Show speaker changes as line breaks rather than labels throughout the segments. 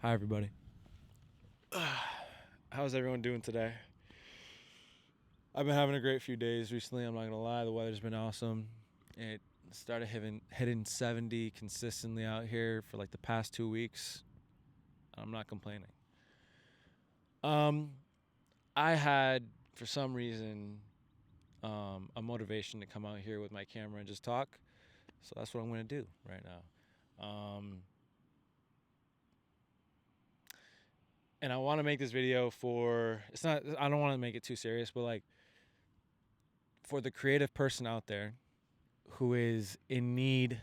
Hi, everybody. How's everyone doing today? I've been having a great few days recently. I'm not gonna lie, the weather's been awesome. It started hitting 70 consistently out here for like the past 2 weeks. I'm not complaining. Um, I had for some reason a motivation to come out here with my camera and just talk. So that's what I'm gonna do right now. And I want to make this video for it's not. I don't want to make it too serious, but like for the creative person out there who is in need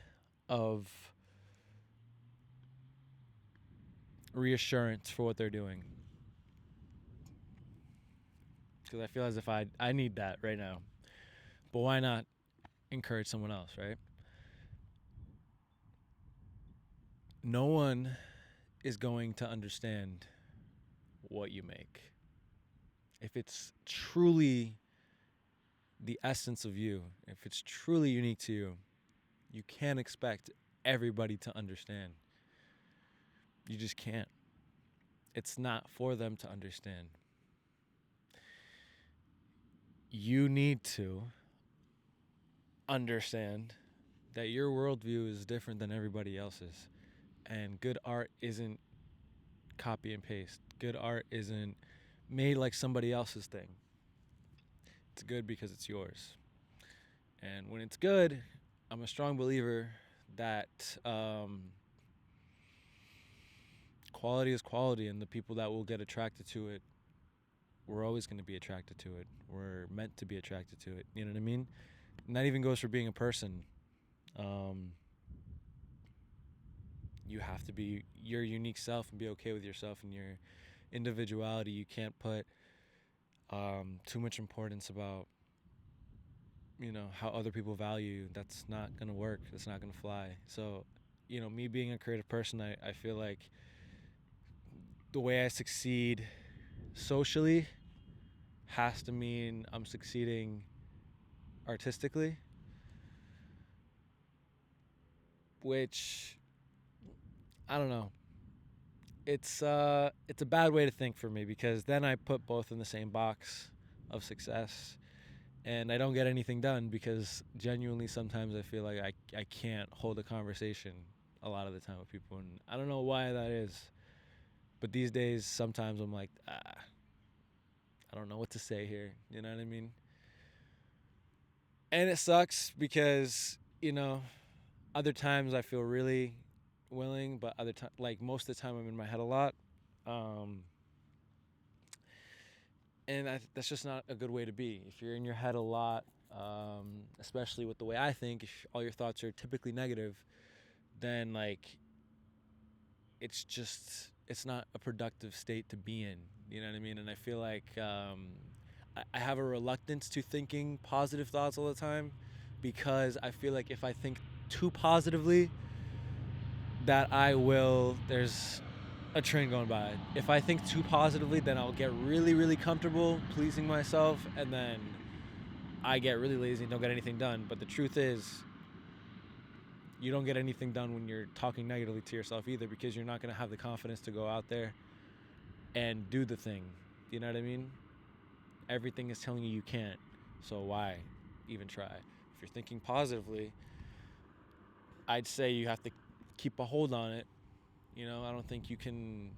of reassurance for what they're doing. Because I feel as if I need that right now. But why not encourage someone else, right? No one is going to understand what you make. If it's truly the essence of you, if it's truly unique to you, you can't expect everybody to understand. You just can't. It's not for them to understand. You need to understand that your worldview is different than everybody else's. And good art isn't copy and paste. Good art isn't made like somebody else's thing. It's good because it's yours. And when it's good, I'm a strong believer that quality is quality, and the people that will get attracted to it, we're always going to be attracted to it. We're meant to be attracted to it. You know what I mean? And that even goes for being a person. Um, you have to be your unique self and be okay with yourself and your individuality. You can't put too much importance about how other people value you. That's not gonna work. That's not gonna fly. So me being a creative person, I feel like the way I succeed socially has to mean I'm succeeding artistically, which I don't know. It's a bad way to think for me, because then I put both in the same box of success, and I don't get anything done, because genuinely sometimes I feel like I can't hold a conversation a lot of the time with people, and I don't know why that is. But these days sometimes I'm like, I don't know what to say here. You know what I mean? And it sucks because, other times I feel really willing, but other time, like most of the time, I'm in my head a lot. Um, and that's just not a good way to be. If you're in your head a lot, especially with the way I think, if all your thoughts are typically negative, then like it's not a productive state to be in. You know what I mean? And I feel like I have a reluctance to thinking positive thoughts all the time, because I feel like if I think too positively, that I will. There's a train going by. If I think too positively, then I'll get really, really comfortable pleasing myself, and then I get really lazy and don't get anything done. But the truth is, you don't get anything done when you're talking negatively to yourself either, because you're not going to have the confidence to go out there and do the thing. You know what I mean? Everything is telling you you can't. So why even try? If you're thinking positively, I'd say you have to keep a hold on it. I don't think you can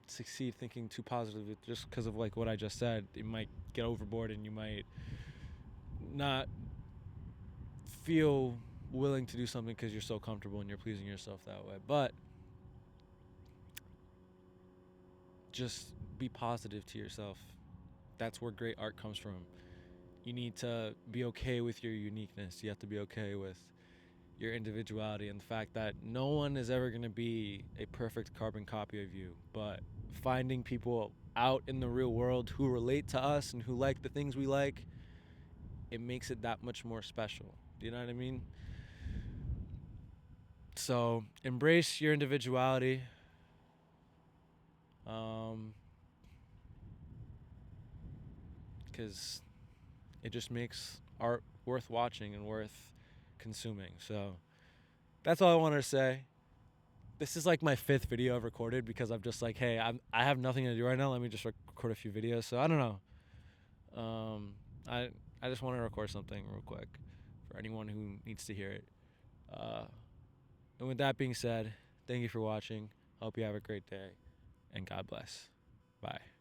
succeed thinking too positively just because of like what I just said. You might get overboard and you might not feel willing to do something because you're so comfortable and you're pleasing yourself that way. But just be positive to yourself. That's where great art comes from. You need to be okay with your uniqueness. You have to be okay with your individuality and the fact that no one is ever going to be a perfect carbon copy of you. But finding people out in the real world who relate to us and who like the things we like, it makes it that much more special. Do you know what I mean? So embrace your individuality. Um, because it just makes art worth watching and worth consuming. So that's all I wanted to say. this is like my 5th video I've recorded because I'm just like, hey, I have nothing to do right now. Let me just record a few videos. So I don't know. I just want to record something real quick for anyone who needs to hear it. And with that being said, thank you for watching. Hope you have a great day, and God bless. Bye.